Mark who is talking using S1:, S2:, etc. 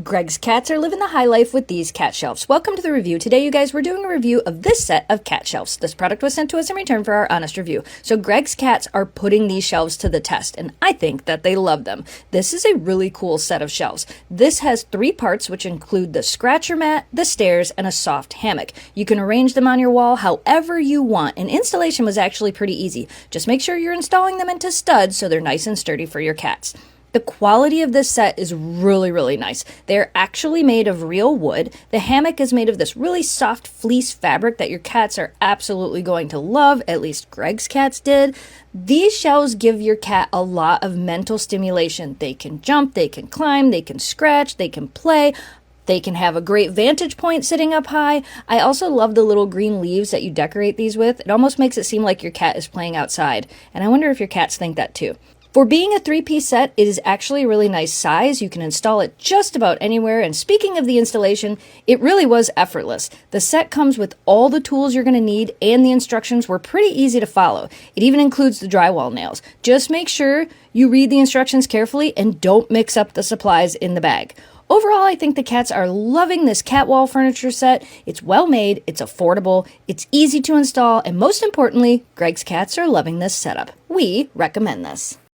S1: Greg's cats are living the high life with these cat shelves. Welcome to the review. Today, you guys, we're doing a review of this set of cat shelves. This product was sent to us in return for our honest review. So Greg's cats are putting these shelves to the test, and I think that they love them. This is a really cool set of shelves. This has 3 parts, which include the scratcher mat, the stairs, and a soft hammock. You can arrange them on your wall however you want, and installation was actually pretty easy. Just make sure you're installing them into studs so they're nice and sturdy for your cats. The quality of this set is really nice. They're actually made of real wood. The hammock is made of this really soft fleece fabric that your cats are absolutely going to love, at least Greg's cats did. These shelves give your cat a lot of mental stimulation. They can jump, they can climb, they can scratch, they can play. They can have a great vantage point sitting up high. I also love the little green leaves that you decorate these with. It almost makes it seem like your cat is playing outside. And I wonder if your cats think that too. For being a 3-piece set, it is actually a really nice size. You can install it just about anywhere. And speaking of the installation, it really was effortless. The set comes with all the tools you're going to need, and the instructions were pretty easy to follow. It even includes the drywall nails. Just make sure you read the instructions carefully and don't mix up the supplies in the bag. Overall, I think the cats are loving this cat wall furniture set. It's well made, it's affordable, it's easy to install, and most importantly, Greg's cats are loving this setup. We recommend this.